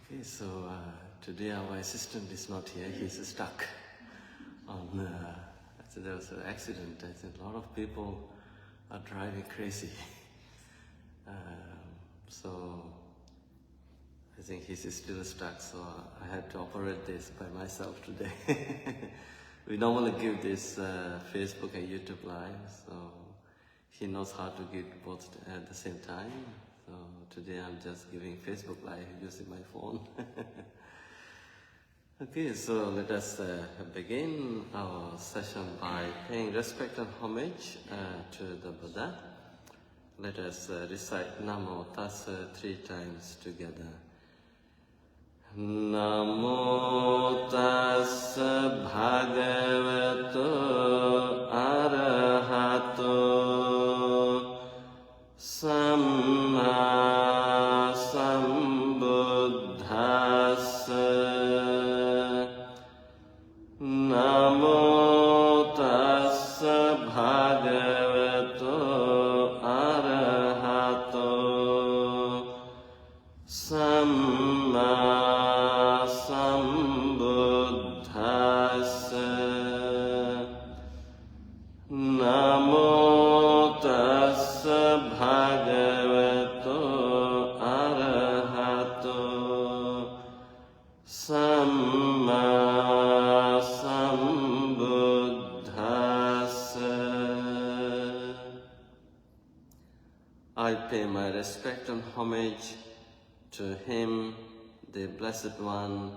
Okay, so today our assistant is not here. He's stuck on. So there was an accident. I think a lot of people are driving crazy. So I think he's still stuck. So I had to operate this by myself today. We normally give this Facebook and YouTube live, so he knows how to give both at the same time. So today I'm just giving Facebook live using my phone. Okay, so let us begin our session by paying respect and homage to the Buddha. Let us recite Namo Tassa 3 times together. Namo Tassa Bhagavato Arahato Samma Sambuddhassa. Namo Tassa Bhagavato Arahato Samma Sambuddhassa. Namo Tassa Bhagavato Arahato Samma Sambuddhassa. I pay my respect and homage to him, the Blessed One,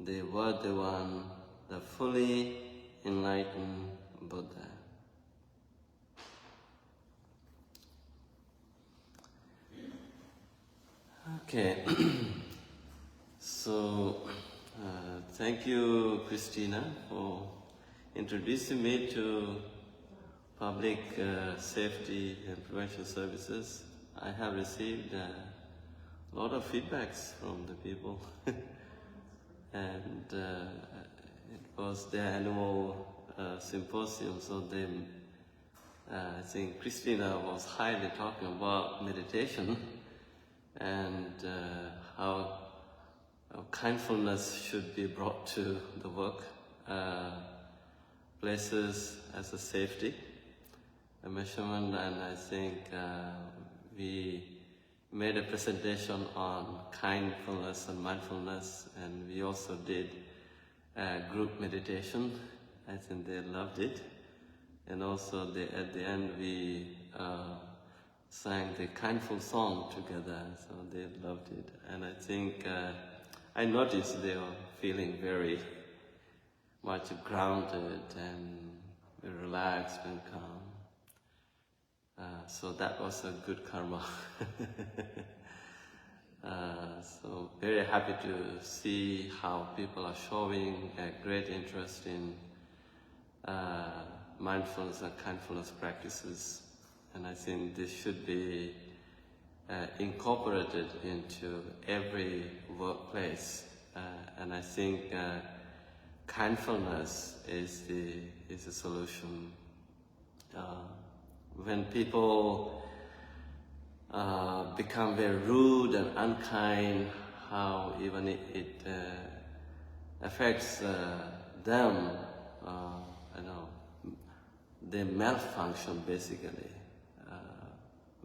the Worthy One, the fully enlightened Buddha. Okay, so thank you, Christina, for introducing me to public safety and prevention services. I have received a lot of feedbacks from the people, and it was their annual symposium, so they, I think Christina was highly talking about meditation and how kindfulness should be brought to the work places as a safety, a measurement, and I think we made a presentation on kindfulness and mindfulness, and we also did group meditation. I think they loved it, and also at the end we sang the kindful song together, so they loved it. And I think I noticed they were feeling very much grounded and relaxed and calm. So that was a good karma. So very happy to see how people are showing a great interest in mindfulness and kindfulness practices. And I think this should be incorporated into every workplace. And I think kindfulness is the solution. When people become very rude and unkind, how even it affects them, they malfunction basically.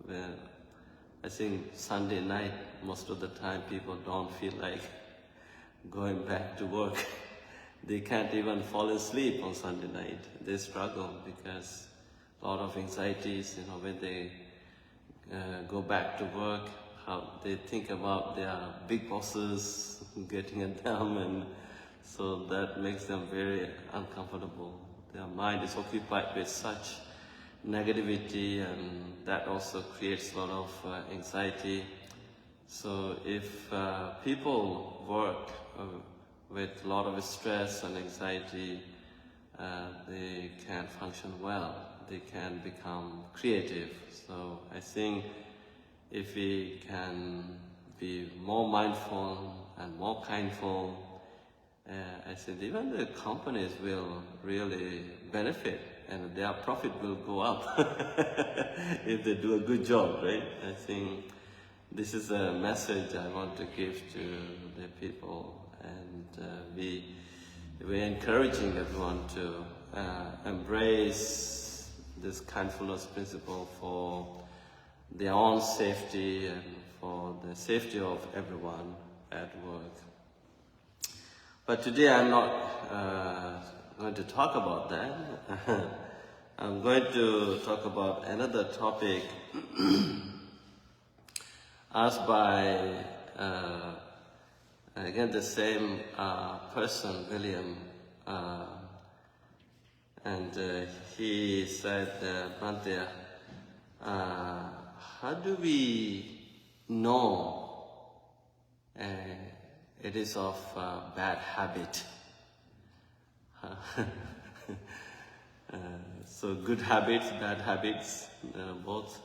Well, I think Sunday night, most of the time people don't feel like going back to work. They can't even fall asleep on Sunday night. They struggle because a lot of anxieties, when they go back to work, how they think about their big bosses getting at them, and so that makes them very uncomfortable. Their mind is occupied with such negativity, and that also creates a lot of anxiety. So if people work with a lot of stress and anxiety, they can function well, they can become creative. So I think if we can be more mindful and more kindful, I think even the companies will really benefit and their profit will go up if they do a good job, right? I think this is a message I want to give to the people, and we're encouraging everyone to embrace this kindfulness principle for their own safety and for the safety of everyone at work. But today I'm not going to talk about that. I'm going to talk about another topic asked by, again, the same person, William, and he said, Bhante, how do we know it is of bad habit? So good habits, bad habits, both.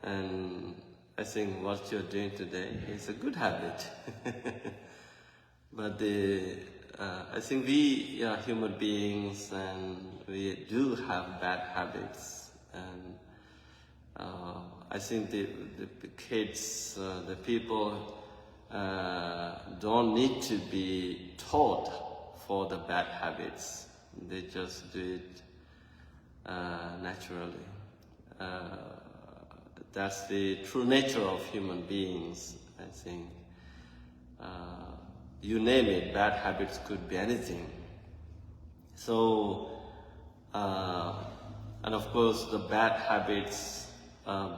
And I think what you're doing today is a good habit. But I think we are human beings and we do have bad habits. And I think the kids, the people don't need to be taught for the bad habits. They just do it naturally. That's the true nature of human beings, I think. You name it, bad habits could be anything. So, and of course the bad habits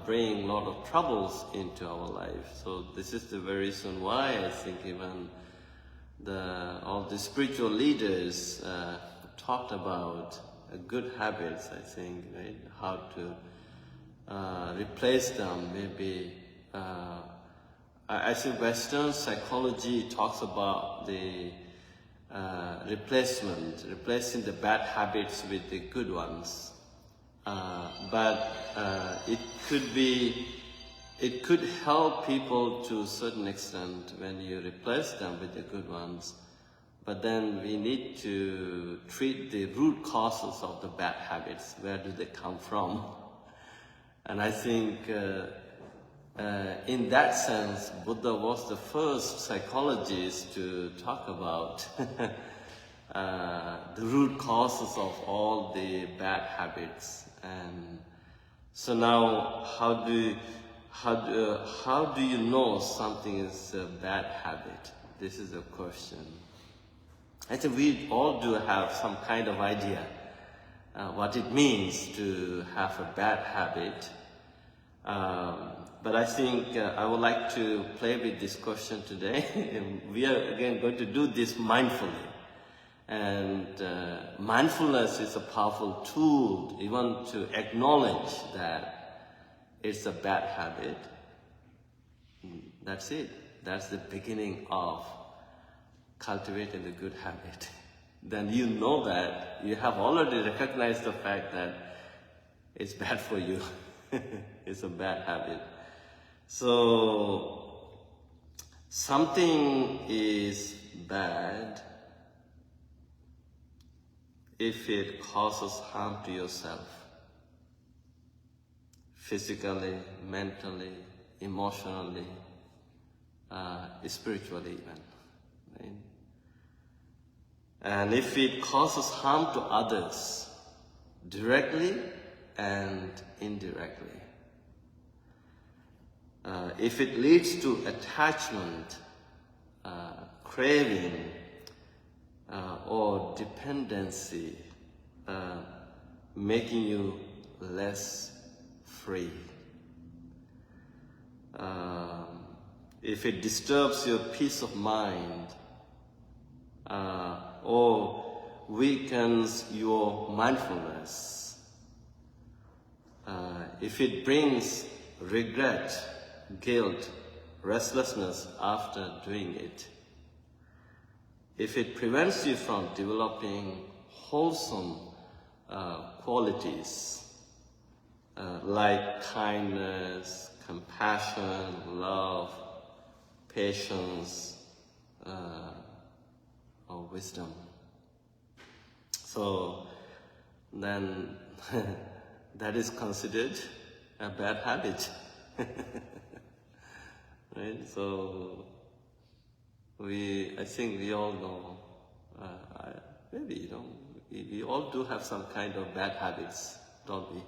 bring a lot of troubles into our life. So this is the very reason why I think even all the spiritual leaders talked about good habits, I think, right? How to replace them, maybe. I think Western psychology talks about the replacing the bad habits with the good ones. But it could help people to a certain extent when you replace them with the good ones. But then we need to treat the root causes of the bad habits. Where do they come from? And I think in that sense, Buddha was the first psychologist to talk about the root causes of all the bad habits. And so now, how do you know something is a bad habit? This is a question. I think we all do have some kind of idea what it means to have a bad habit. But I think I would like to play with this question today. We are again going to do this mindfully. And mindfulness is a powerful tool even to acknowledge that it's a bad habit. That's it. That's the beginning of cultivating the good habit. Then you know that you have already recognized the fact that it's bad for you. It's a bad habit. So something is bad if it causes harm to yourself, physically, mentally, emotionally, spiritually even. Right? And if it causes harm to others, directly and indirectly. If it leads to attachment, craving, or dependency, making you less free. If it disturbs your peace of mind, or weakens your mindfulness, if it brings regret, guilt, restlessness after doing it, if it prevents you from developing wholesome qualities like kindness, compassion, love, patience, or wisdom. So then that is considered a bad habit. right? So I think we all know, maybe, we all do have some kind of bad habits, don't we?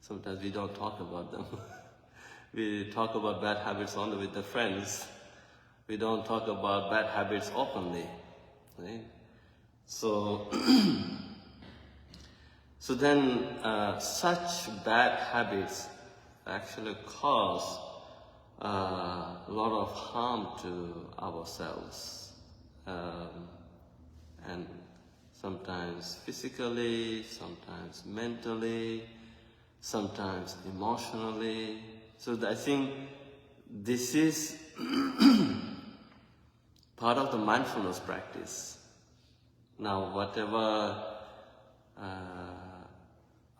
Sometimes we don't talk about them. We talk about bad habits only with the friends. We don't talk about bad habits openly, right? So, so then such bad habits actually cause a lot of harm to ourselves, and sometimes physically, sometimes mentally, sometimes emotionally. So I think this is part of the mindfulness practice. Now, whatever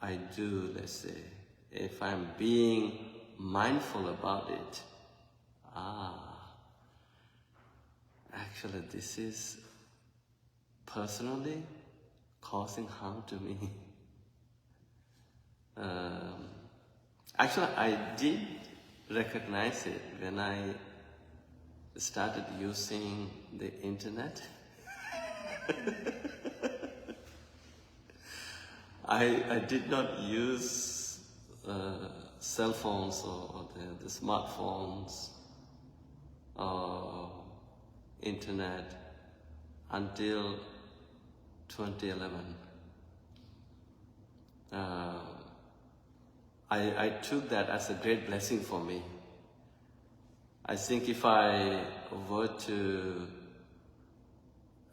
I do, let's say, if I'm being mindful about it, actually this is personally causing harm to me. Actually, I did recognize it when I started using the internet. I did not use cell phones or the smartphones or internet until 2011. I took that as a great blessing for me. I think if I were to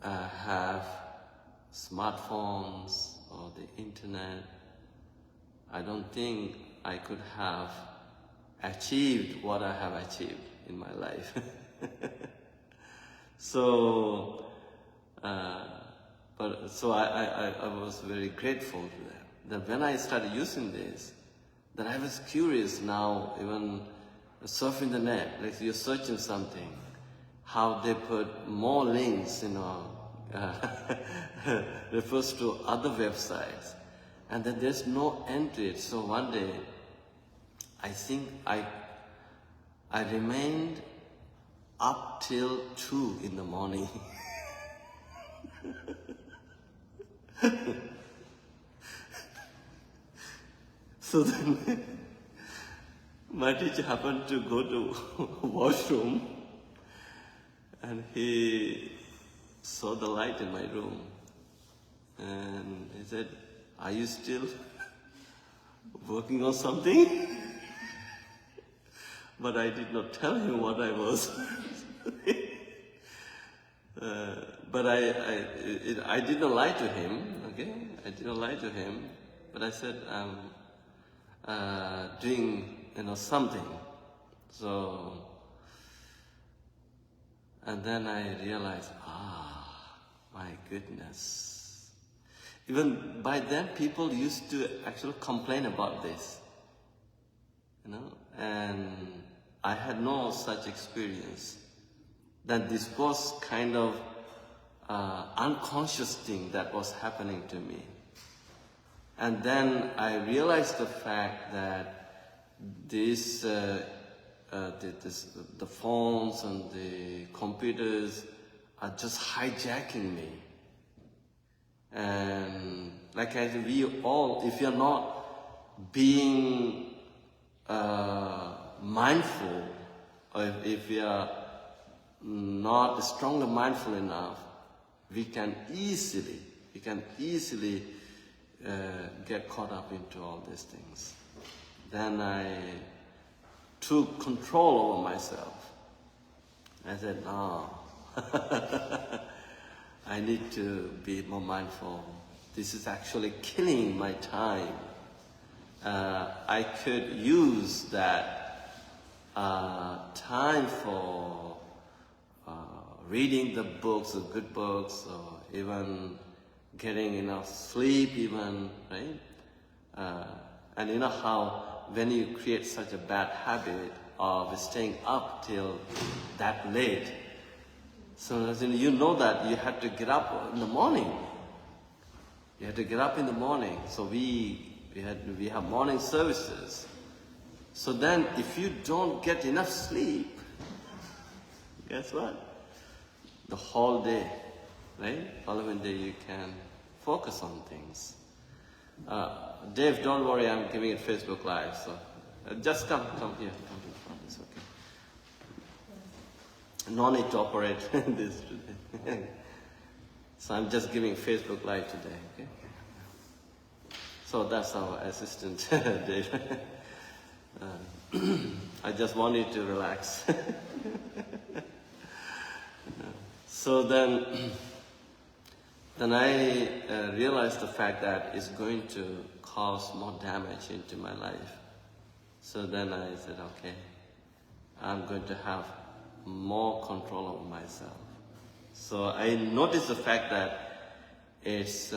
have smartphones or the internet, I don't think I could have achieved what I have achieved in my life. So, so I was very grateful to them. Then when I started using this, then I was curious now, even surfing the net, like you're searching something, how they put more links, refers to other websites, and then there's no end to it. So one day, I think I remained up till 2 in the morning. So then my teacher happened to go to washroom, and he saw the light in my room, and he said, "Are you still working on something?" But I did not tell him what I was. But I did not lie to him, okay? I did not lie to him, but I said, doing, something. So, and then I realized, my goodness. Even by then, people used to actually complain about this, and I had no such experience. That this was kind of unconscious thing that was happening to me. And then I realized the fact that the phones and the computers are just hijacking me. And like we all, if you're not being mindful, or if we are not strongly mindful enough, we can easily get caught up into all these things. Then I took control over myself. I said, no, I need to be more mindful. This is actually killing my time. I could use that time for reading the books, the good books, or even getting enough sleep even, right? And you know how when you create such a bad habit of staying up till that late, so you know that you have to get up in the morning. You have to get up in the morning. So we have morning services. So then if you don't get enough sleep, guess what? The whole day, right? Following day you can focus on things. Dave, don't worry, I'm giving it Facebook Live, so just come here, come to the front, it's okay. No need to operate this today. So I'm just giving Facebook Live today, okay? So that's our assistant, Dave. I just want you to relax. So then I realized the fact that it's going to cause more damage into my life. So then I said, okay, I'm going to have more control over myself. So I noticed the fact that it's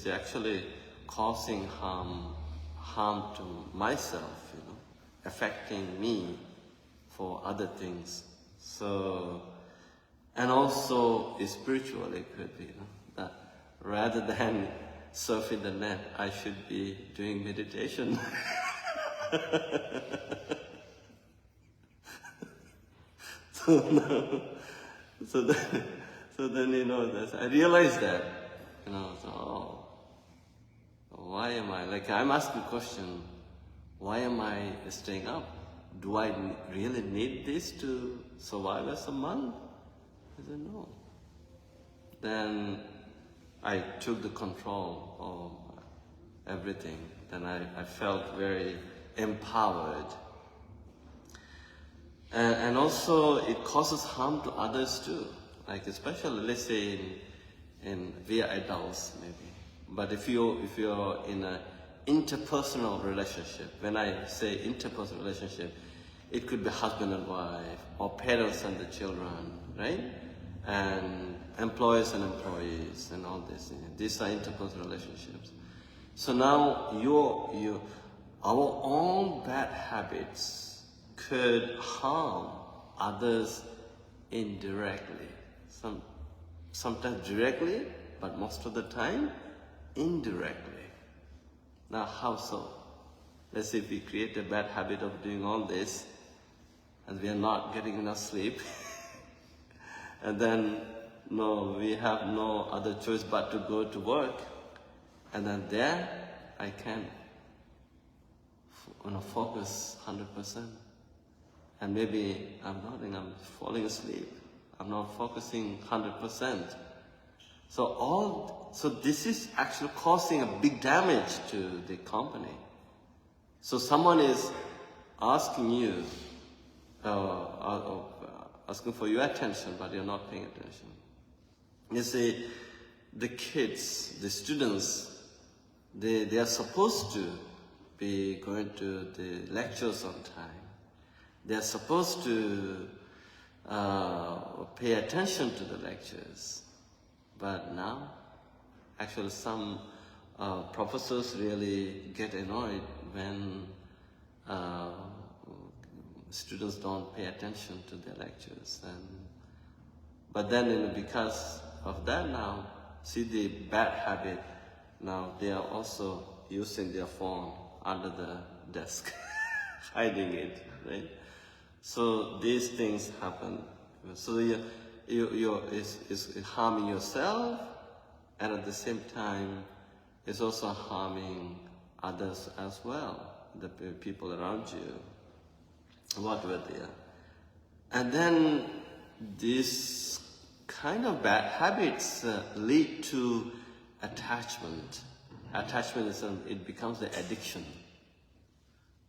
actually causing harm to myself, affecting me for other things. So, and also spiritually it could be, that rather than surfing the net, I should be doing meditation. So then I realized that, why am I, I'm asking the question, why am I staying up? Do I really need this to survive as a monk? I said, no. Then I took the control of everything. Then I felt very empowered. And also it causes harm to others too. Especially, let's say we are adults maybe. But if you're in an interpersonal relationship, when I say interpersonal relationship, it could be husband and wife, or parents and the children, right? And employers and employees, and all this. These are interpersonal relationships. So now our own bad habits could harm others indirectly. Sometimes directly, but most of the time indirectly. Now how so? Let's say if we create a bad habit of doing all this, and we are not getting enough sleep, and then we have no other choice but to go to work, and then there I can focus 100%. And maybe I'm falling asleep. I'm not focusing 100%. So this is actually causing a big damage to the company. So someone is asking you, asking for your attention, but you're not paying attention. You see, the kids, the students, they are supposed to be going to the lectures on time. They are supposed to pay attention to the lectures. But now, actually some professors really get annoyed when students don't pay attention to their lectures. But then because of that now, see the bad habit, now they are also using their phone under the desk, hiding it, right? So these things happen. So it's harming yourself, and at the same time, it's also harming others as well, the people around you, whatever they are. And then these kind of bad habits lead to attachment. Attachment it becomes an addiction.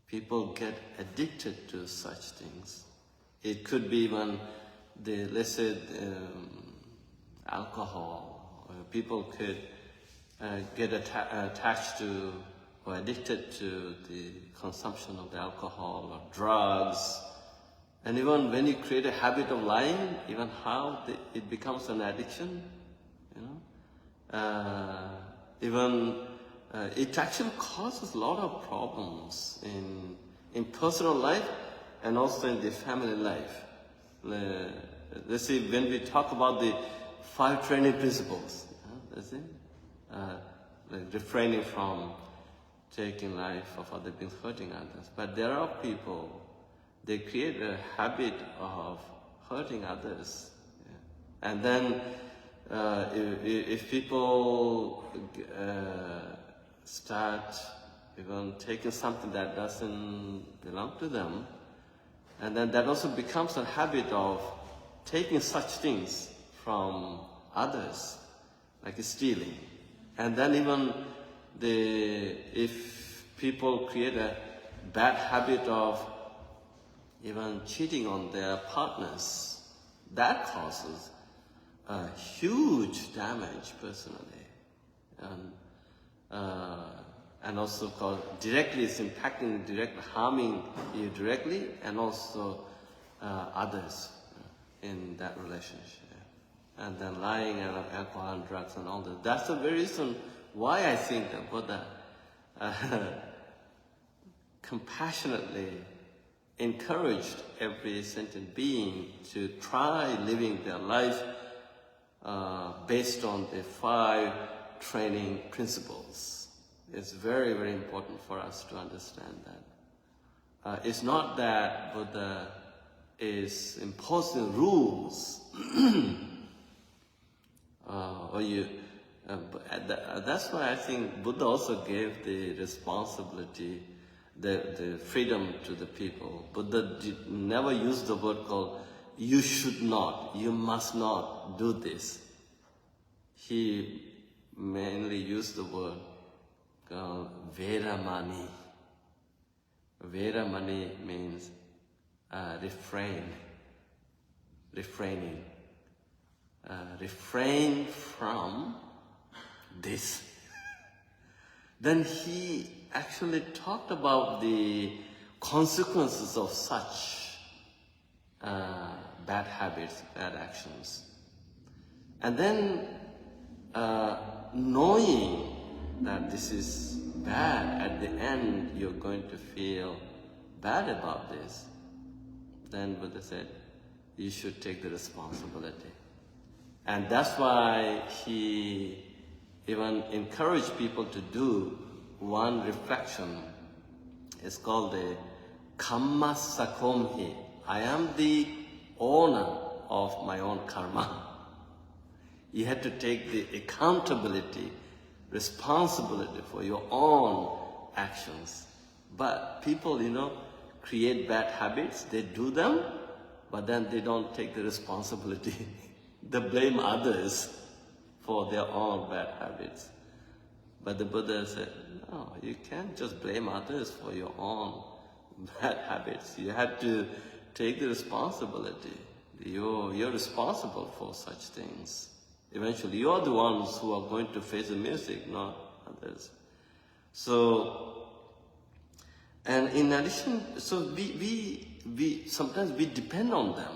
People get addicted to such things. It could be even let's say alcohol. People could get attached to or addicted to the consumption of the alcohol or drugs. And even when you create a habit of lying, even how it becomes an addiction, it actually causes a lot of problems in personal life and also in the family life. Let's see, when we talk about the 5 training principles, let's see, refraining from taking life of other beings, hurting others. But there are people, they create a habit of hurting others. Yeah. And then if people start even taking something that doesn't belong to them, and then that also becomes a habit of taking such things from others, like stealing. And then even if people create a bad habit of even cheating on their partners, that causes a huge damage personally. And also directly it's impacting, directly harming you directly, and also others in that relationship. And then lying and alcohol and drugs and all that. That's the very reason why I think that Buddha compassionately encouraged every sentient being to try living their life based on the 5 training principles. It's very, very important for us to understand that. It's not that Buddha is imposing rules, that's why I think Buddha also gave the responsibility, the freedom to the people. Buddha never used the word called, you should not, you must not do this. He mainly used the word called Veramani. Veramani means refraining. Refrain from this. Then he actually talked about the consequences of such bad habits, bad actions. And then knowing that this is bad, at the end you're going to feel bad about this, then Buddha said, you should take the responsibility. And that's why he even encouraged people to do one reflection. It's called the Kamma Sakomhi. I am the owner of my own karma. You have to take the accountability, responsibility for your own actions. But people, create bad habits, they do them, but then they don't take the responsibility. They blame others for their own bad habits. But the Buddha said, no, you can't just blame others for your own bad habits. You have to take the responsibility. You're responsible for such things. Eventually, you're the ones who are going to face the music, not others. So, and in addition, so we sometimes we depend on them.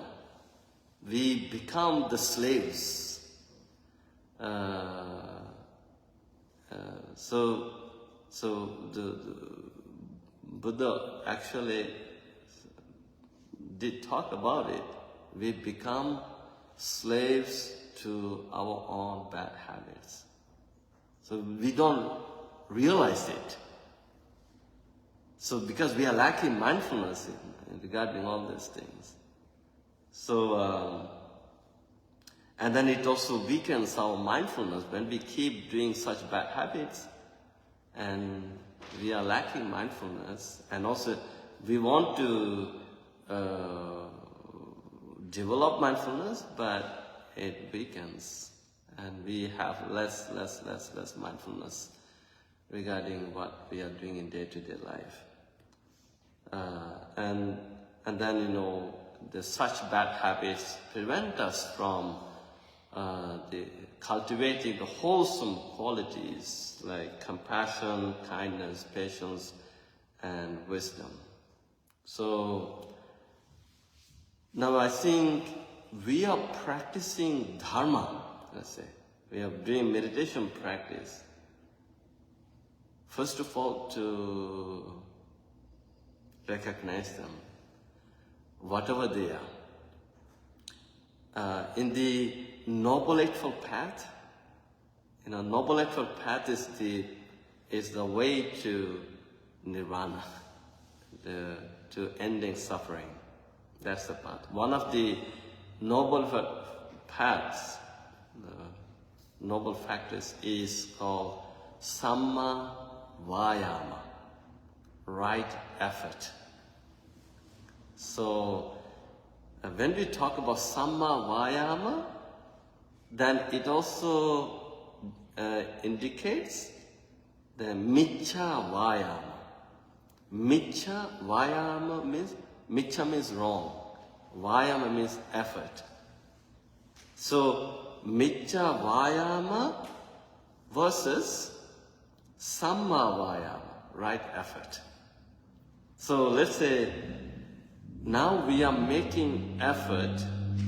We become the slaves. So the Buddha actually did talk about it. We become slaves to our own bad habits. So we don't realize it. So because we are lacking mindfulness regarding all these things. So, and then it also weakens our mindfulness when we keep doing such bad habits and we are lacking mindfulness, and also we want to develop mindfulness, but it weakens and we have less mindfulness regarding what we are doing in day-to-day life. And then, the such bad habits prevent us from cultivating the wholesome qualities like compassion, kindness, patience, and wisdom. So now I think we are practicing Dhamma, let's say. We are doing meditation practice. First of all, to recognize them, whatever they are. In the Noble Eightfold Path, Noble Eightfold Path is the way to nirvana, to ending suffering. That's the path. One of the noble paths, the noble factors is called Samma Vayama, right effort. So when we talk about Samma Vayama, then it also indicates the Miccha Vayama. Miccha Vayama means, Miccha means wrong, Vayama means effort. So Miccha Vayama versus Samma Vayama, right effort. So let's say now we are making effort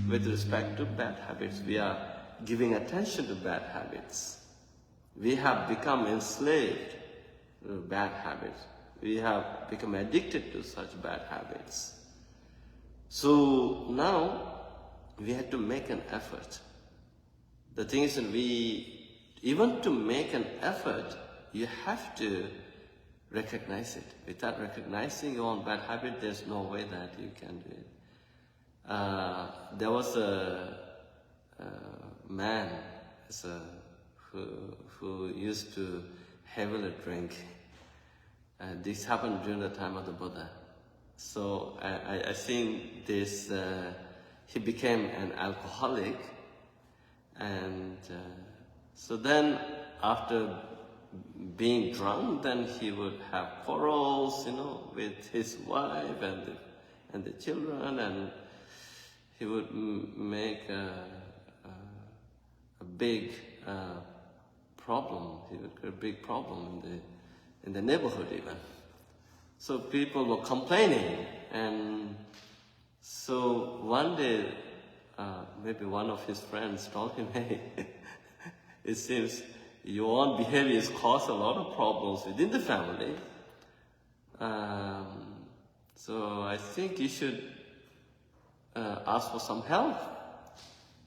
with respect to bad habits. We are giving attention to bad habits. We have become enslaved to bad habits. We have become addicted to such bad habits. So now we have to make an effort. The thing is that even to make an effort, you have to recognize it. Without recognizing your own bad habit, there's no way that you can do it. There was a man who used to heavily drink. This happened during the time of the Buddha. So I think this, he became an alcoholic, and so then after being drunk, then he would have quarrels, with his wife and the children, and he would make a big problem. He would create a big problem in the neighborhood even. So people were complaining, and so one day, maybe one of his friends told him, "Hey, it seems your own behavior has caused a lot of problems within the family. So I think you should ask for some help."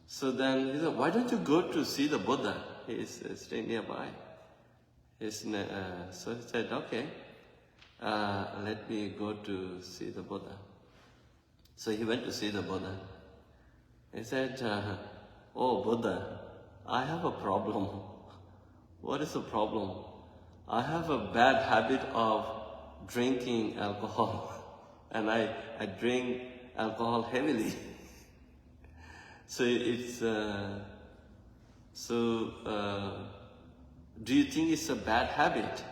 So then he said, "Why don't you go to see the Buddha? He is staying nearby." So he said, "Okay, let me go to see the Buddha." So he went to see the Buddha. He said, "Oh Buddha, I have a problem." "What is the problem?" "I have a bad habit of drinking alcohol, and I drink alcohol heavily." So do you think it's a bad habit?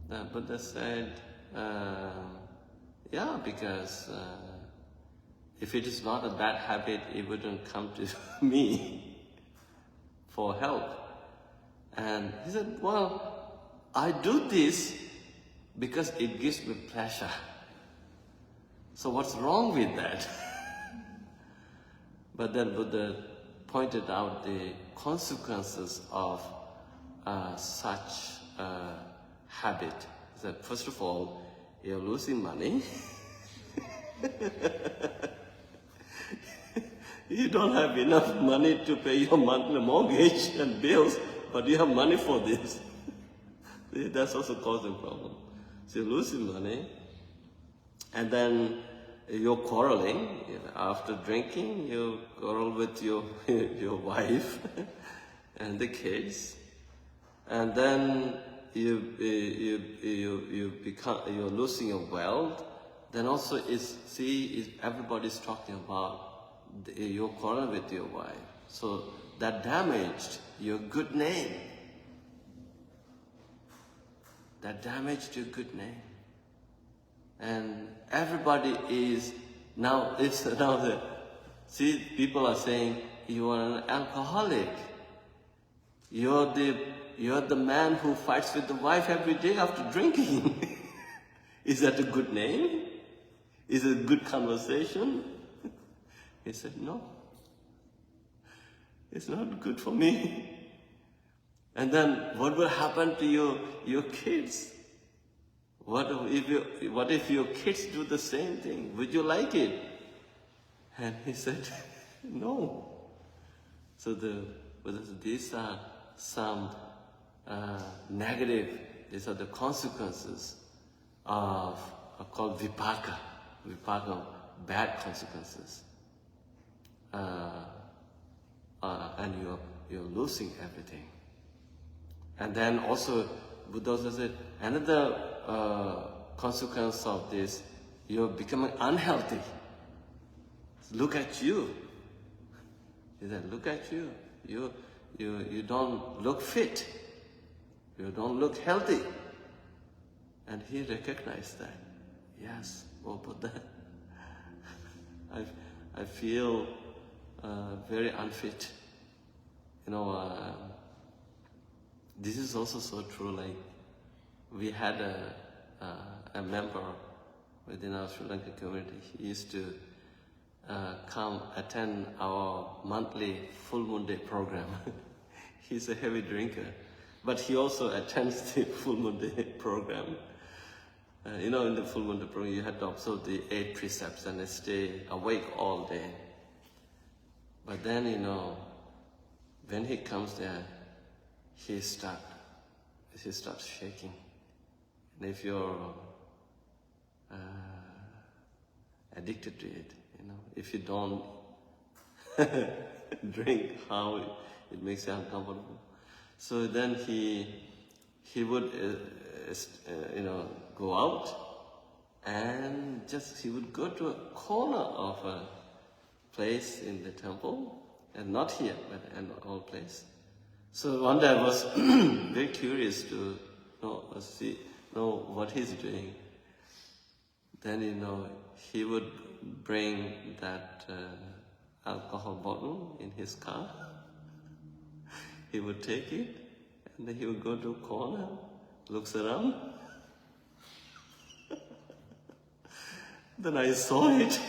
The Buddha said, yeah, because if it is not a bad habit, it wouldn't come to me for help. And he said, "Well, I do this because it gives me pleasure. So what's wrong with that?" But then Buddha pointed out the consequences of such a habit. He said, first of all, you're losing money. You don't have enough money to pay your monthly mortgage and bills, but you have money for this. That's also causing problem. So you're losing money, and then you're quarreling. After drinking, you quarrel with your wife and the kids, and then you're losing your wealth. Then also everybody's talking about your quarrel with your wife. So that damaged your good name. That damaged your good name. And everybody is people are saying you are an alcoholic. You're the man who fights with the wife every day after drinking. Is that a good name? Is it a good conversation? He said, "No, it's not good for me." And then what will happen to your kids? What if your kids do the same thing? Would you like it? And he said, "No." So these are some these are the consequences of called vipaka. Vipaka bad consequences. And you're losing everything. And then also, Buddha also said, another consequence of this, you're becoming unhealthy. Look at you. He said, look at you. You don't look fit. You don't look healthy. And he recognized that. Yes, oh Buddha, I feel very unfit. This is also so true. Like, we had a member within our Sri Lankan community. He used to come attend our monthly full moon day program. He's a heavy drinker, but he also attends the full moon day program. In the full moon day program, you have to observe the 8 precepts and stay awake all day. But then, when he comes there, he starts shaking. And if you're addicted to it, if you don't drink, how it makes you uncomfortable. So then he would, go out and he would go to a corner of a place in the temple, and not here, but in all place. So one day I was very curious to know what he's doing. Then, he would bring that alcohol bottle in his car. He would take it, and then he would go to a corner, looks around. Then I saw it.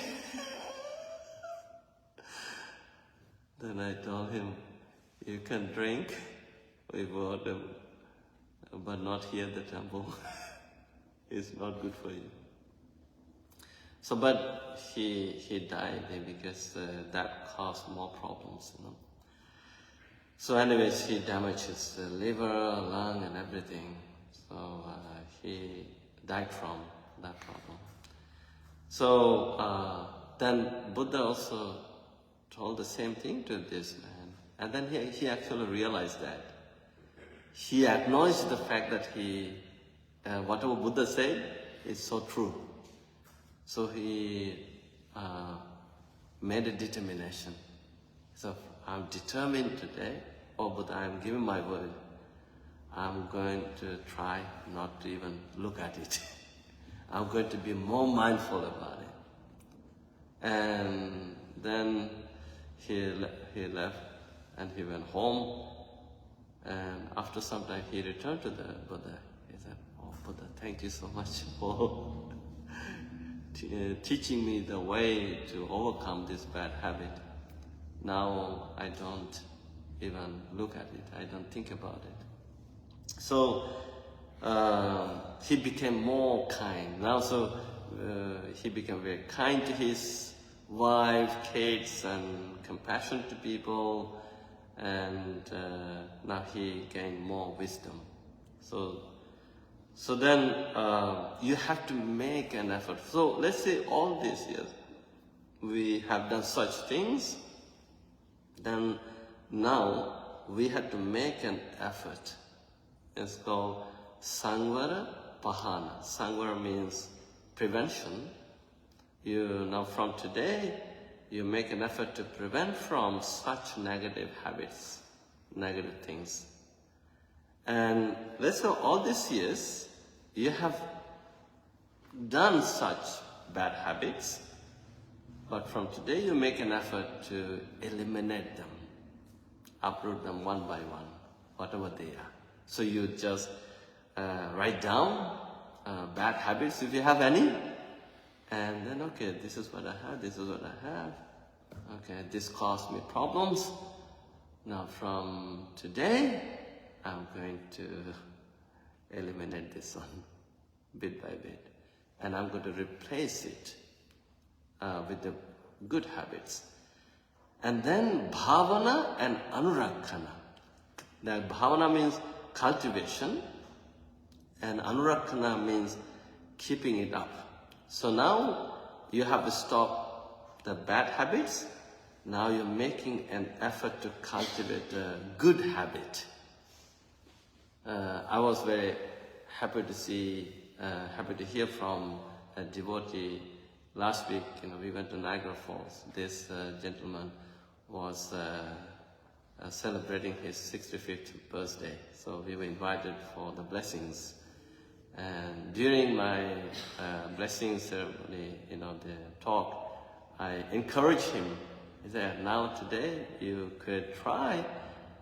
Then I told him, you can drink with water, but not here at the temple. It's not good for you. So, but he died because that caused more problems, So anyways, he damaged his liver, lung, and everything. So he died from that problem. So then Buddha also told the same thing to this man. And then he actually realized that. He acknowledged the fact that whatever Buddha said is so true. So he made a determination. So I'm determined today, oh Buddha, I'm giving my word. I'm going to try not to even look at it. I'm going to be more mindful about it. And then he left and he went home. And after some time he returned to the Buddha. He said, oh Buddha, thank you so much for teaching me the way to overcome this bad habit. Now I don't even look at it. I don't think about it. So he became more kind. Now he became very kind to his wife, kids, and compassionate to people. And now he gained more wisdom. So then you have to make an effort. So let's say all these years we have done such things, then now we have to make an effort. It's called Sangvara Pahana. Sangvara means prevention. Now from today, you make an effort to prevent from such negative habits, negative things. And let's say all these years, you have done such bad habits, but from today you make an effort to eliminate them, uproot them one by one, whatever they are. So you just write down bad habits if you have any, and then, okay, this is what I have, this is what I have. Okay, this caused me problems. Now from today, I'm going to eliminate this one bit by bit. And I'm going to replace it with the good habits. And then bhavana and anurakkhana. Now bhavana means cultivation, and anurakkhana means keeping it up. So now you have to stop the bad habits. Now you're making an effort to cultivate a good habit. I was very happy to hear from a devotee last week. We went to Niagara Falls. This gentleman was celebrating his 65th birthday, so we were invited for the blessings. And during my blessing ceremony, the talk, I encouraged him. He said, now today you could try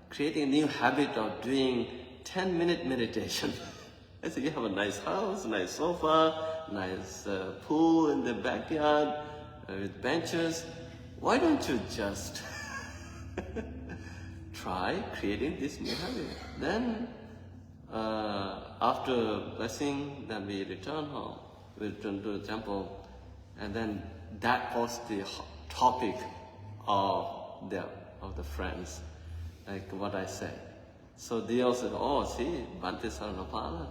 creating a new habit of doing 10-minute meditation. I said, you have a nice house, nice sofa, nice pool in the backyard with benches. Why don't you just try creating this new habit? Then after blessing, then we return home. We return to the temple, and then that was the topic of the friends, like what I said. So they all said, oh, see, Bhante Saranapala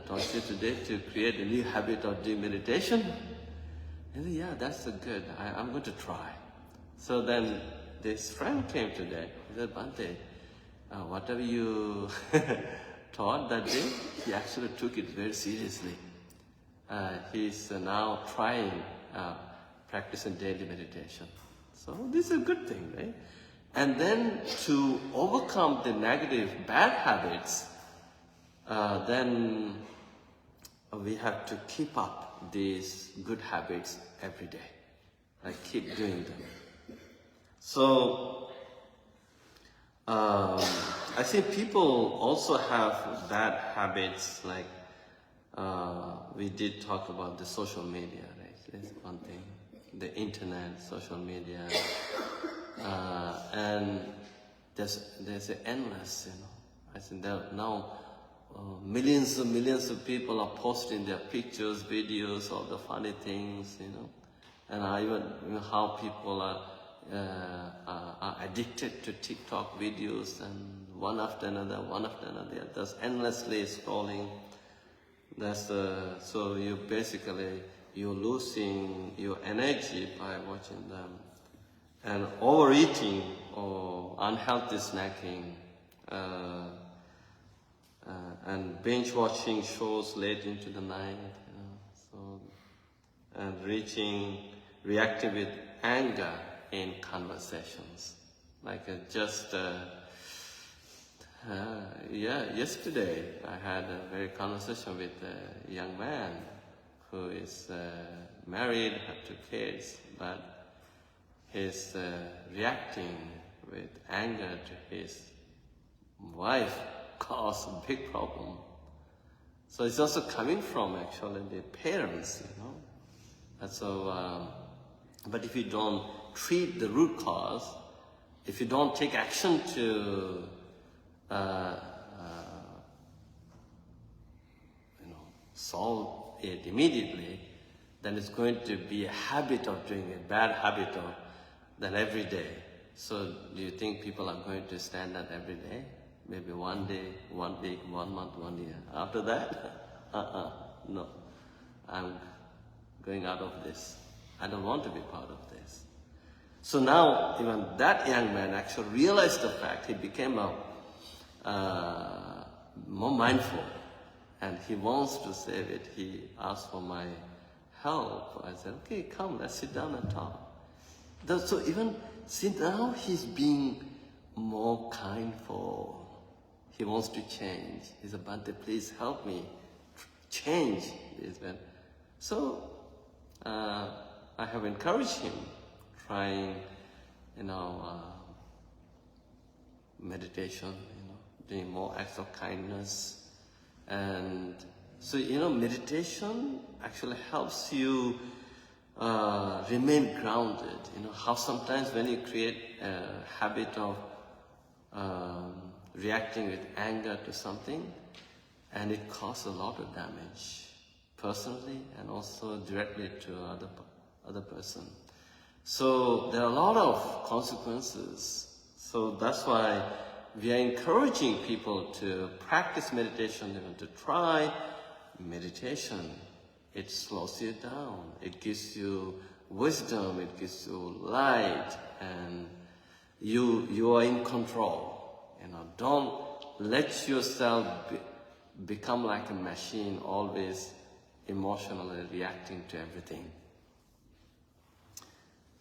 taught you today to create a new habit of doing meditation. And said, yeah, that's good. I'm going to try. So then this friend came today. He said, Bhante, whatever you taught that day, he actually took it very seriously. He's now trying practicing daily meditation. So this is a good thing, right? And then to overcome the negative, bad habits, then we have to keep up these good habits every day. Like keep doing them. So I think people also have bad habits, like we did talk about the social media, right? That's one thing. The internet, social media, and there's an endless, I think there are now millions of people are posting their pictures, videos of the funny things, and even how people are addicted to TikTok videos, and one after another, there's endlessly scrolling. So you're losing your energy by watching them. And overeating or unhealthy snacking, and binge watching shows late into the night, and reacting with anger in conversations. Like yesterday I had a very conversation with a young man who is married, have 2 kids, but he's reacting with anger to his wife caused a big problem. So it's also coming from actually the parents, And so, but if you don't treat the root cause, if you don't take action to solve it immediately, then it's going to be a habit of doing it, bad habit of then every day. So do you think people are going to stand that every day? Maybe 1 day, 1 week, 1 month, 1 year. After that, no. I'm going out of this. I don't want to be part of this. So now, even that young man actually realized the fact. He became more mindful, and he wants to save it. He asked for my help. I said, okay, come, let's sit down and talk. So even since now he's being more kindful. He wants to change. He said, Bhante, please help me change this. So I have encouraged him trying, meditation, doing more acts of kindness. And so, meditation actually helps you remain grounded. How sometimes when you create a habit of reacting with anger to something, and it causes a lot of damage, personally and also directly to other person. So there are a lot of consequences. So that's why we are encouraging people to practice meditation, even to try meditation it slows you down. It gives you wisdom, it gives you light, and you are in control. Don't let yourself become like a machine, always emotionally reacting to everything.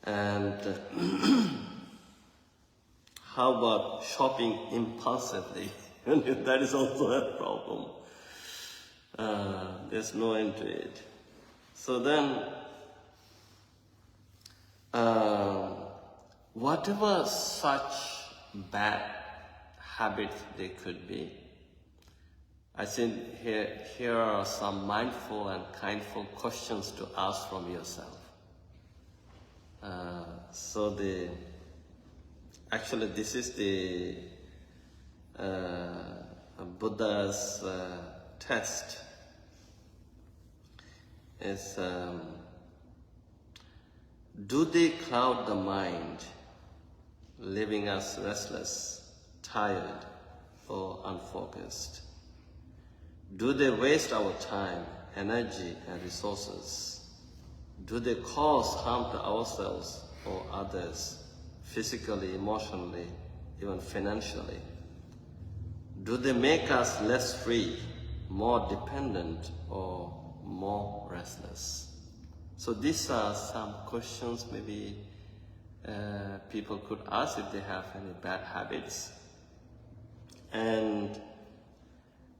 And how about shopping impulsively? That is also a problem. There's no end to it. So then, whatever such bad habits they could be, I think here are some mindful and kindful questions to ask from yourself. Actually this is the Buddha's test. Is do they cloud the mind, leaving us restless, tired, or unfocused? Do they waste our time, energy, and resources? Do they cause harm to ourselves or others, physically, emotionally, even financially? Do they make us less free, more dependent, or more restless? So these are some questions maybe people could ask if they have any bad habits. And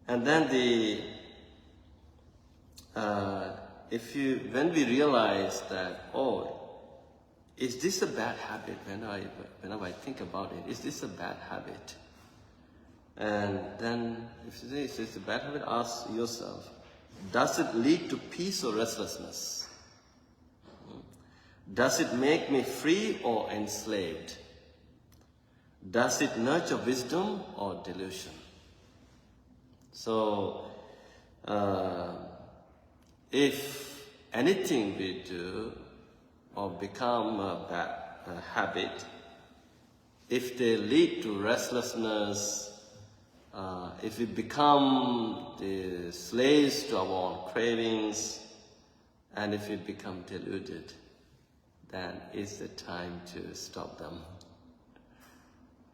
then when we realize that, is this a bad habit? Whenever I think about it, is this a bad habit? And then if this is a bad habit, ask yourself, does it lead to peace or restlessness? Does it make me free or enslaved? Does it nurture wisdom or delusion? So, if anything we do or become a bad habit, if they lead to restlessness, if we become the slaves to our own cravings, and if we become deluded, then it's the time to stop them.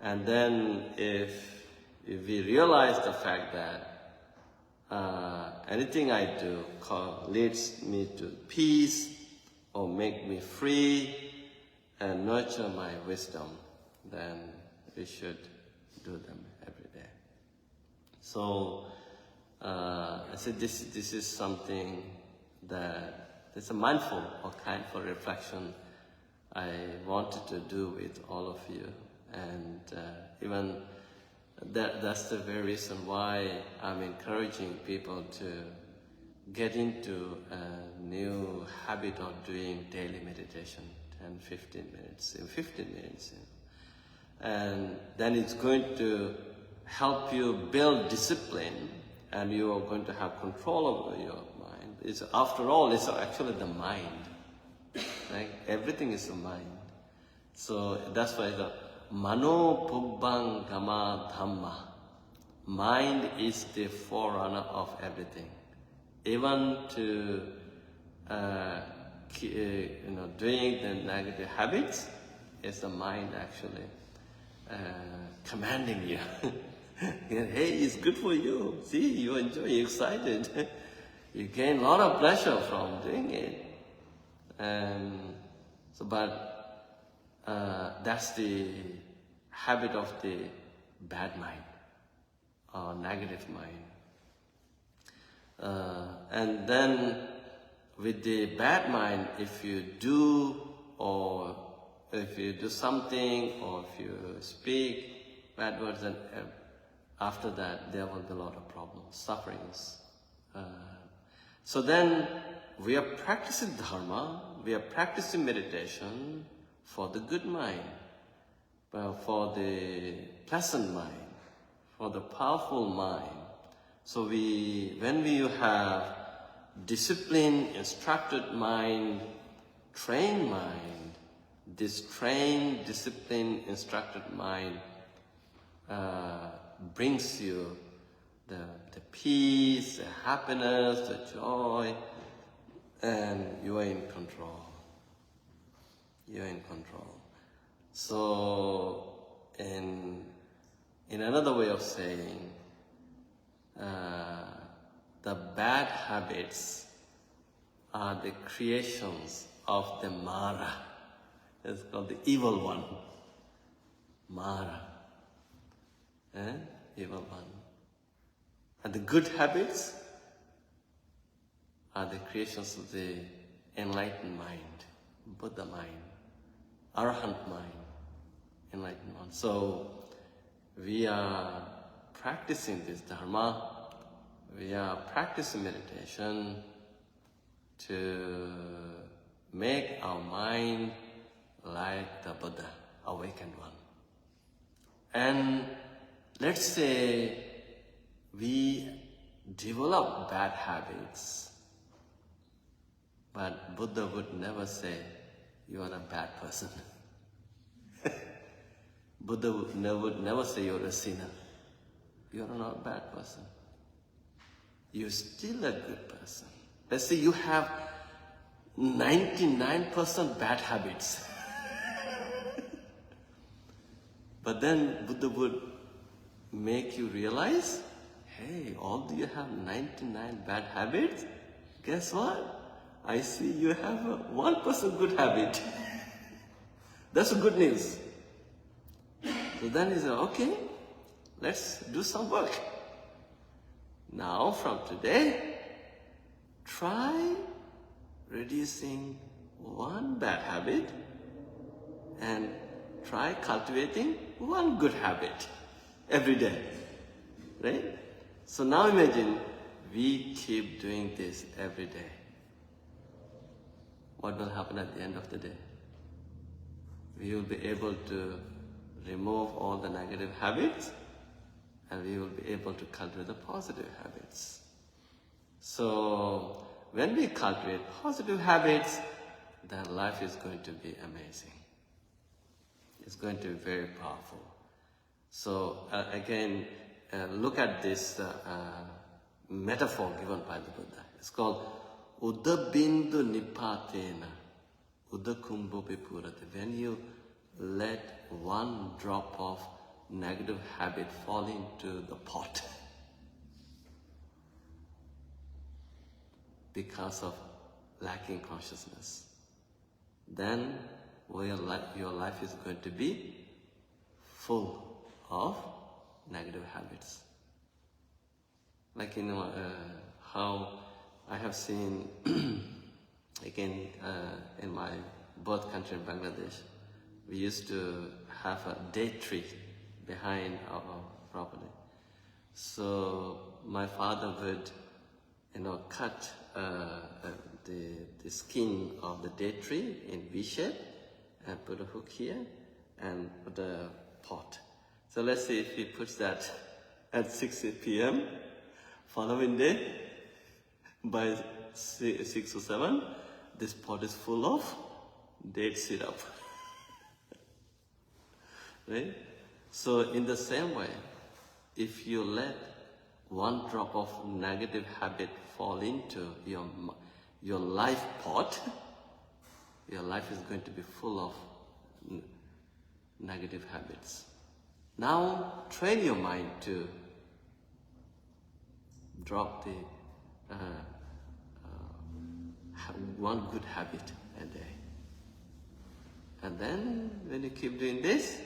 And then if we realize the fact that anything I do leads me to peace or make me free and nurture my wisdom, then we should do them every day. So I said this is something that it's a mindful or kindful reflection I wanted to do with all of you. And even that's the very reason why I'm encouraging people to get into a new habit of doing daily meditation, 10, 15 minutes, 15 minutes. And then it's going to help you build discipline, and you are going to have control over your mind. After all, it's actually the mind. Right? Everything is the mind. So that's why the Mano Pubbang Gama Dhamma. Mind is the forerunner of everything. Even to doing the negative habits, is the mind actually commanding you. Hey, it's good for you. See, you enjoy, you're excited. You gain a lot of pleasure from doing it. That's the habit of the bad mind or negative mind. And then with the bad mind, if you do something or if you speak bad words, then after that there will be a lot of problems, sufferings. So then we are practicing Dharma, we are practicing meditation for the good mind, for the pleasant mind, for the powerful mind. So when we have disciplined, instructed mind, trained mind, this trained, disciplined, instructed mind brings you the peace, the happiness, the joy, and you are in control. You are in control. So, in another way of saying, the bad habits are the creations of the Mara. It's called the evil one. Mara. Evil one. And the good habits are the creations of the enlightened mind, Buddha mind, Arahant mind, enlightened mind. So we are practicing this Dharma, we are practicing meditation to make our mind like the Buddha, awakened one. And let's say we develop bad habits, but Buddha would never say, you are a bad person. Buddha would never say you're a sinner. You are not a bad person. You're still a good person. Let's say you have 99% bad habits. But then Buddha would make you realize, hey, although you have 99 bad habits, guess what? I see you have a 1% good habit. That's good news. So then he said, okay, let's do some work. Now from today, try reducing one bad habit and try cultivating one good habit every day, right? So now imagine we keep doing this every day. What will happen at the end of the day? We will be able to remove all the negative habits and we will be able to cultivate the positive habits. So when we cultivate positive habits, then life is going to be amazing. It's going to be very powerful. So again, look at this metaphor given by the Buddha. It's called Udabindu Nipatena, Udakumbho Purate. When you let one drop of negative habit fall into the pot because of lacking consciousness, then your life is going to be full of negative habits. Like how I have seen again in my birth country in Bangladesh, we used to have a date tree behind our property. So my father would, cut the skin of the date tree in V shape and put a hook here and put a pot. So let's say if he puts that at 6 p.m. following day, by 6 or 7, this pot is full of date syrup. Right? So in the same way, if you let one drop of negative habit fall into your life pot, your life is going to be full of negative habits. Now train your mind to drop the one good habit a day. And then when you keep doing this,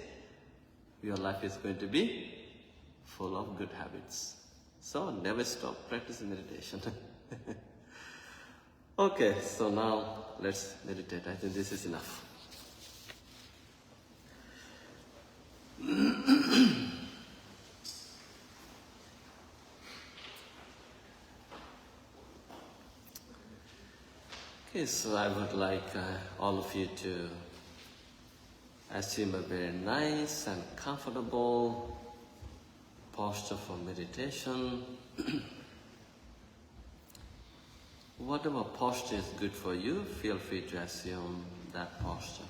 your life is going to be full of good habits. So never stop practicing meditation. Okay, so now let's meditate. I think this is enough. Okay, so I would like all of you to assume a very nice and comfortable posture for meditation. Whatever posture is good for you, feel free to assume that posture.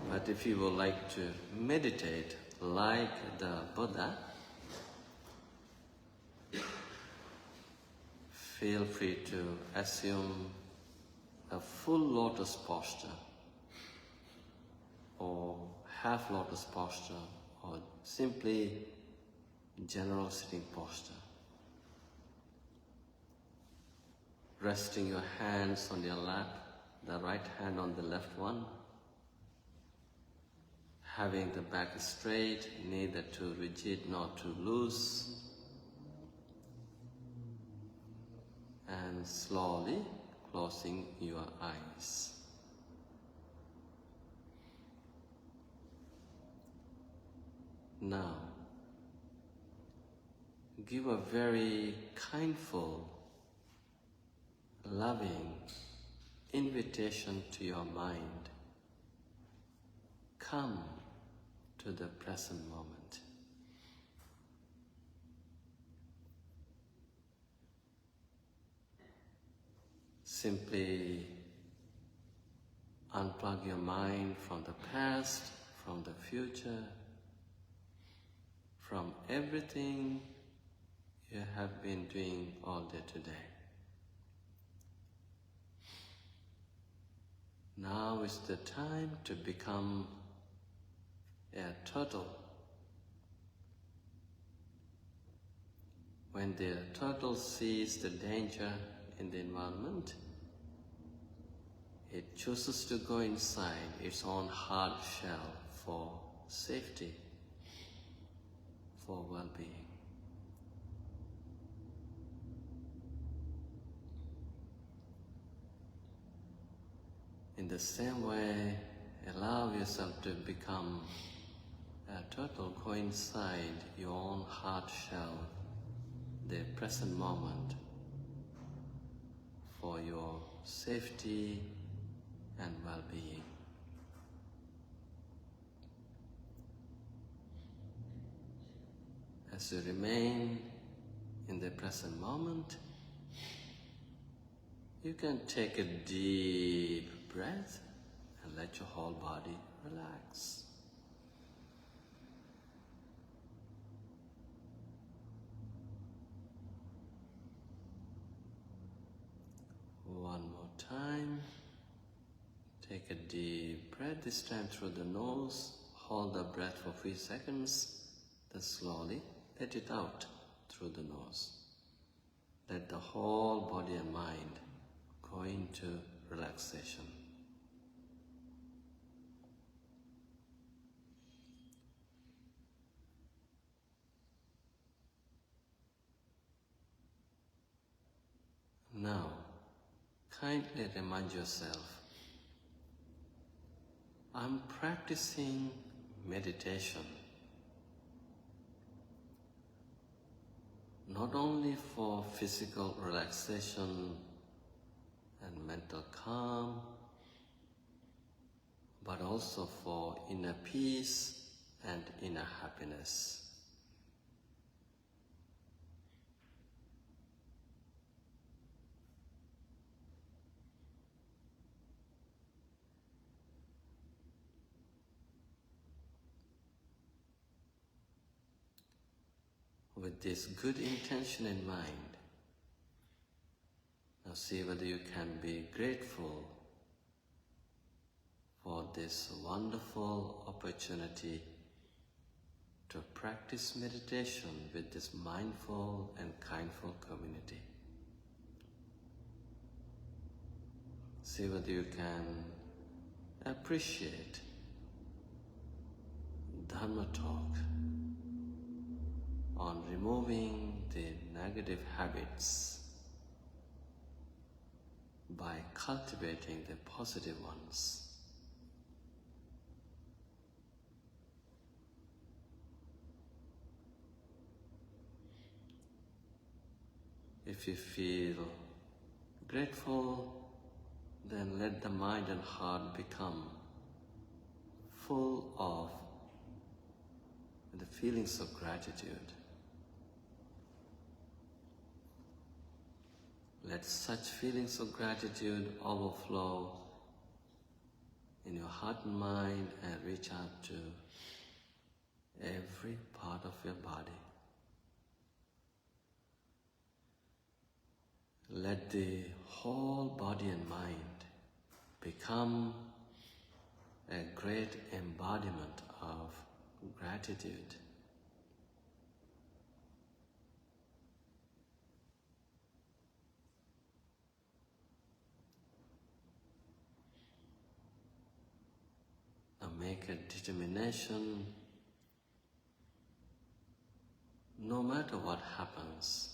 But if you would like to meditate like the Buddha, feel free to assume a full lotus posture or half lotus posture or simply general sitting posture. Resting your hands on your lap, the right hand on the left one. Having the back straight, neither too rigid nor too loose. And slowly closing your eyes. Now, give a very kindful, loving invitation to your mind. Come to the present moment. Simply unplug your mind from the past, from the future, from everything you have been doing all day today. Now is the time to become a turtle. When the turtle sees the danger in the environment, it chooses to go inside its own hard shell for safety, for well-being. In the same way, allow yourself to become a turtle, go inside your own hard shell, the present moment, for your safety and well-being. As you remain in the present moment, you can take a deep breath and let your whole body relax. One more time. Take a deep breath, this time through the nose. Hold the breath for a few seconds, then slowly let it out through the nose. Let the whole body and mind go into relaxation. Now, kindly remind yourself, I'm practicing meditation not only for physical relaxation and mental calm, but also for inner peace and inner happiness. With this good intention in mind, now see whether you can be grateful for this wonderful opportunity to practice meditation with this mindful and kindful community. See whether you can appreciate Dhamma talk on removing the negative habits by cultivating the positive ones. If you feel grateful, then let the mind and heart become full of the feelings of gratitude. Let such feelings of gratitude overflow in your heart and mind and reach out to every part of your body. Let the whole body and mind become a great embodiment of gratitude. Now make a determination, no matter what happens,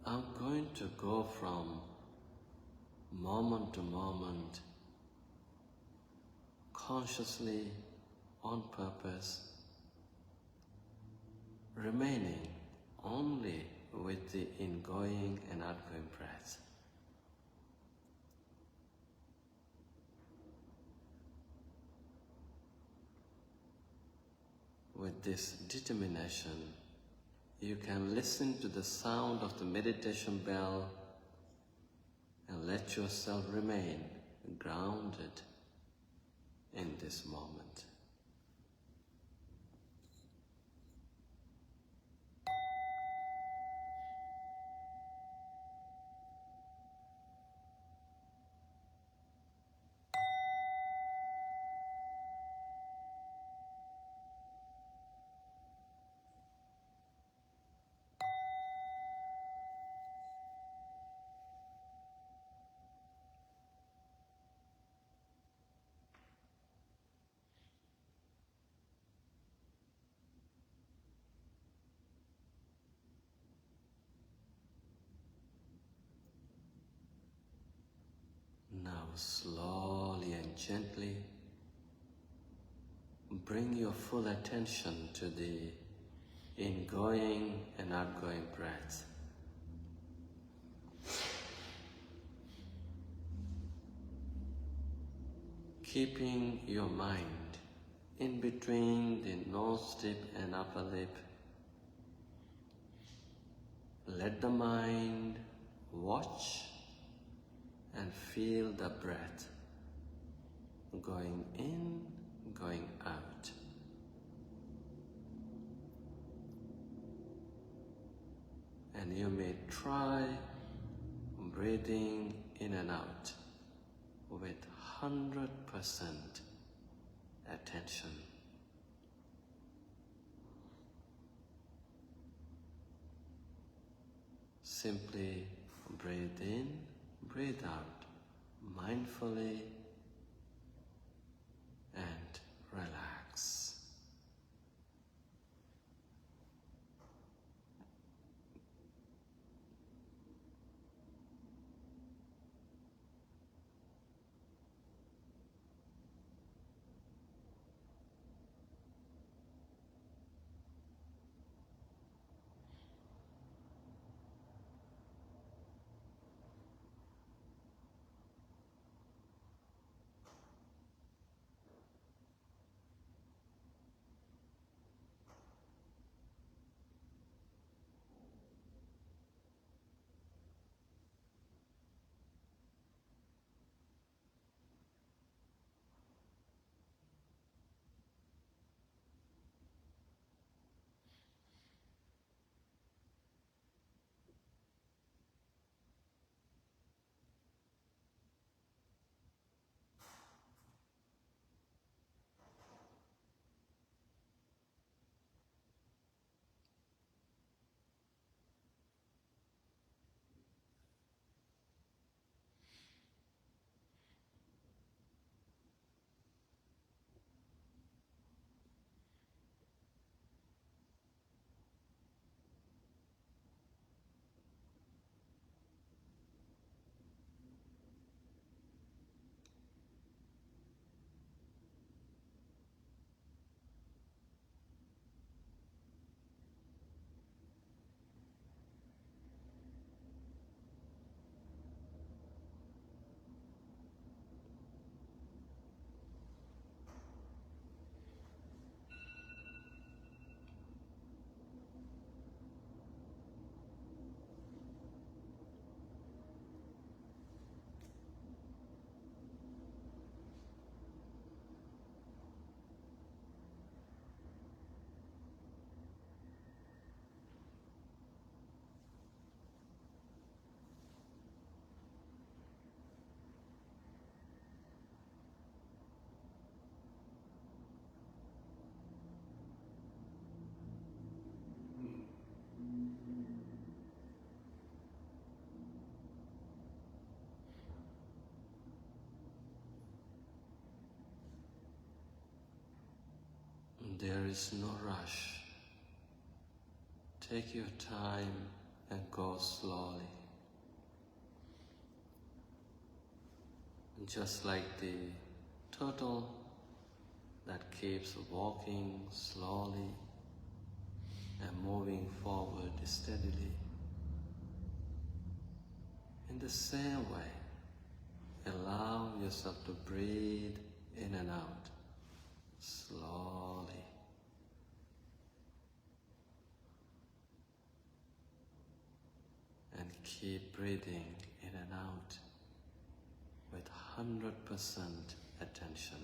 I'm going to go from moment to moment, consciously, on purpose, remaining only with the ingoing and outgoing breath. With this determination, you can listen to the sound of the meditation bell and let yourself remain grounded in this moment. Now slowly and gently bring your full attention to the ingoing and outgoing breath. Keeping your mind in between the nose tip and upper lip. Let the mind watch and feel the breath going in, going out. And you may try breathing in and out with 100% attention. Simply breathe in, breathe out, mindfully and relax. There is no rush. Take your time and go slowly. Just like the turtle that keeps walking slowly and moving forward steadily. In the same way, allow yourself to breathe in and out slowly. And keep breathing in and out with 100% attention.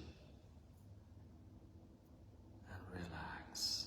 And relax.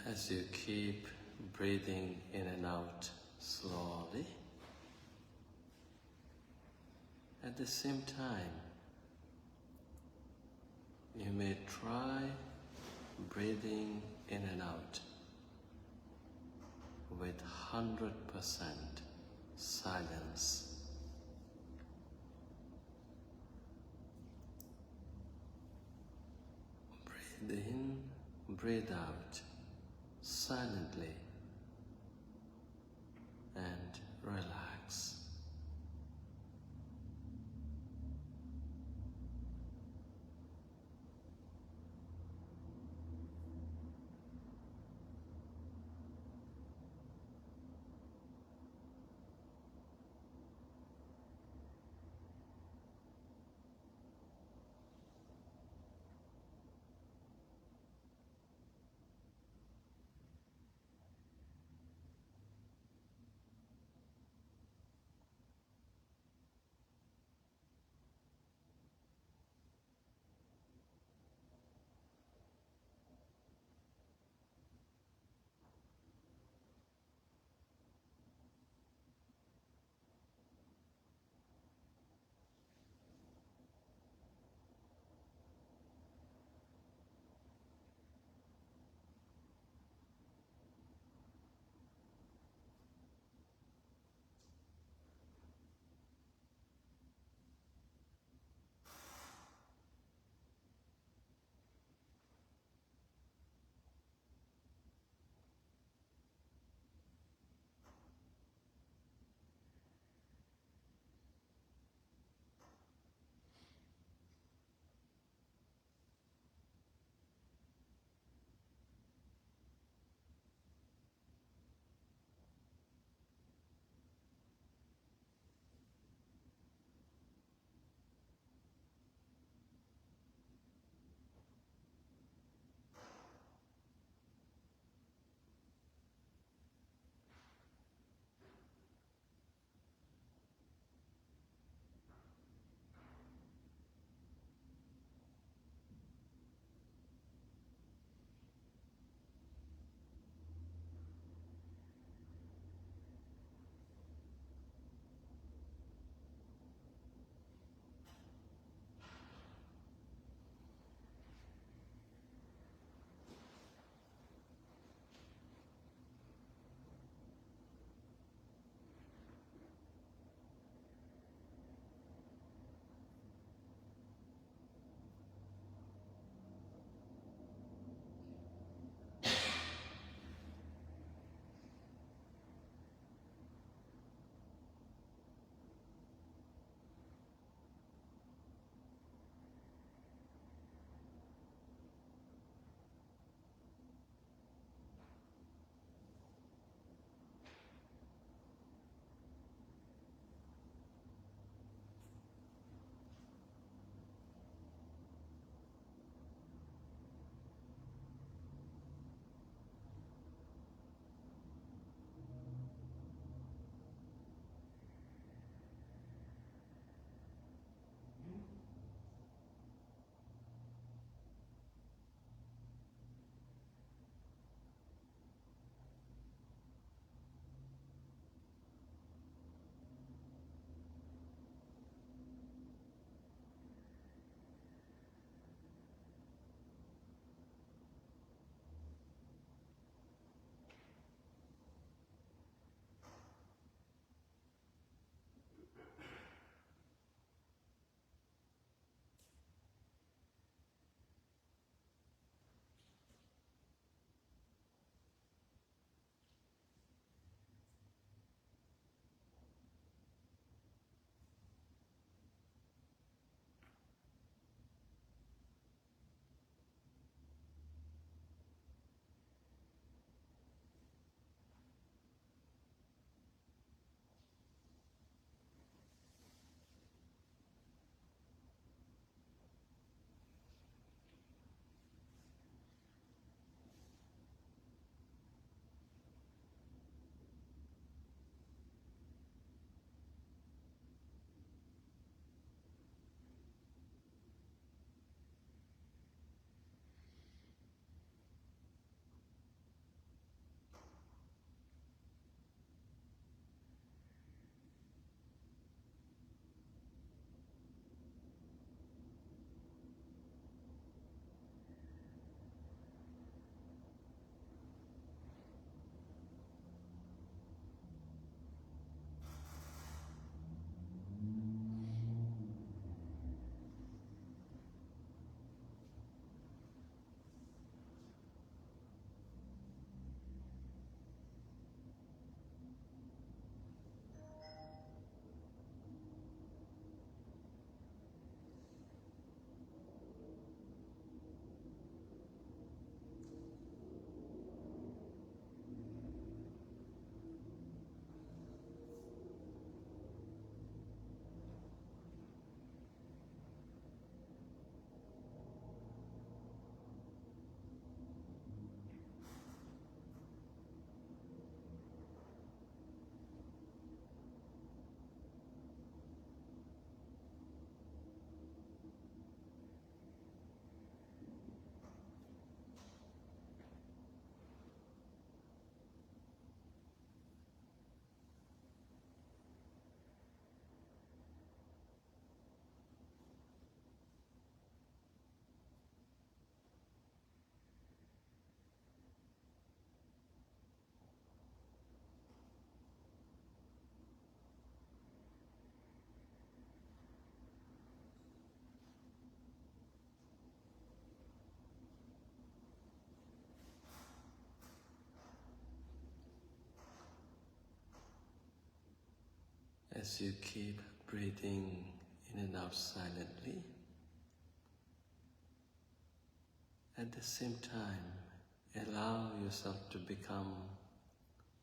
As you keep breathing in and out slowly, at the same time, you may try breathing in and out with 100% silence. Breathe in, breathe out silently and relax. As you keep breathing in and out silently, at the same time, allow yourself to become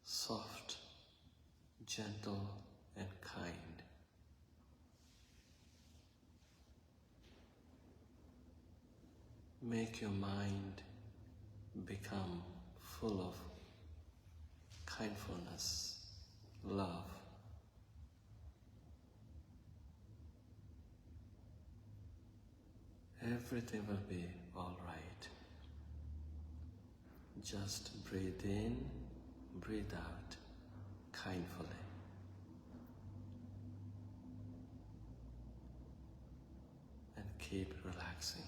soft, gentle, and kind. Make your mind become full of kindfulness, love. Everything will be all right. Just breathe in, breathe out kindfully. And keep relaxing.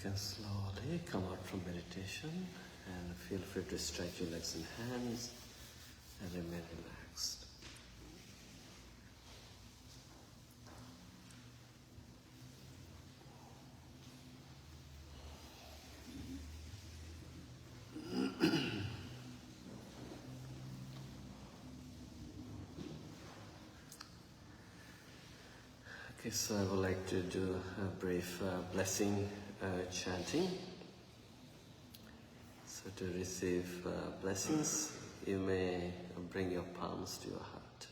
can slowly come out from meditation and feel free to stretch your legs and hands and remain relaxed. Okay, so I would like to do a brief blessing chanting. So to receive blessings, you may bring your palms to your heart.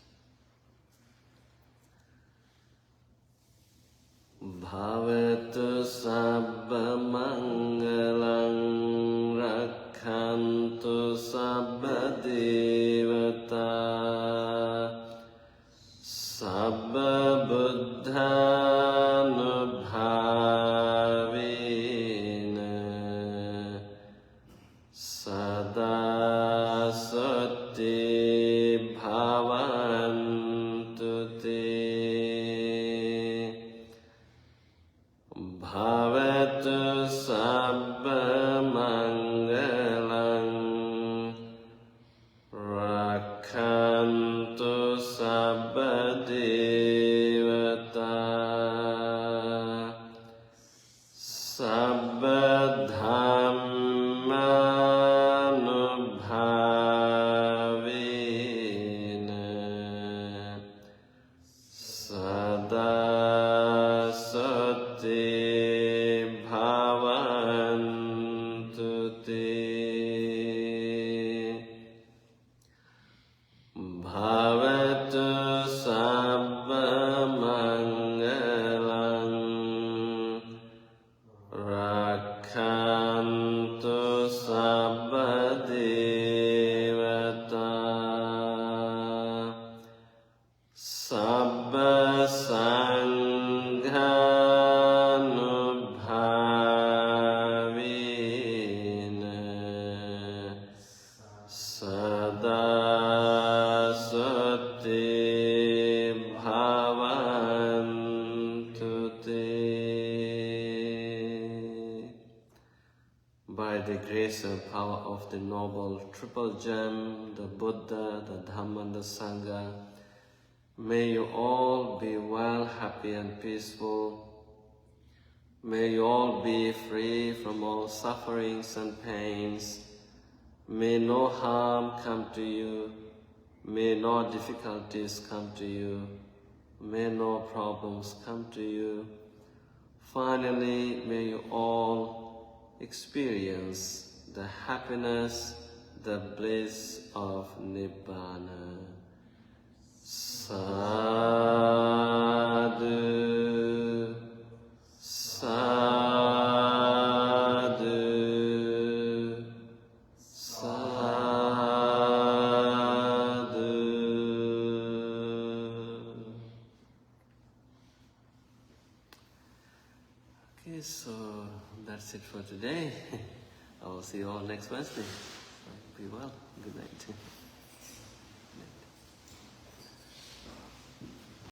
Bhavetu sabba mangalang rakhantu sabba devata sabba buddhanubhavena sada sati bhavantu te bhavetu sabba mangalang rakhantu sabba devata sabba dhammanubhavena sada sati bhavantu te bhavetu sabba mangalang rakhantu sabba devata sabba sanghanubhavena sada sati bhavantu te. By the grace and power of the Noble Triple Gem, the Buddha, the Dhamma, and the Sangha, may you all be well, happy, and peaceful. May you all be free from all sufferings and pains. May no harm come to you. May no difficulties come to you. May no problems come to you. Finally, may you all experience the happiness, the bliss of Nibbana. Sadhu, sadhu, sadhu. Okay, so that's it for today. I will see you all next Wednesday. Be well. Good night.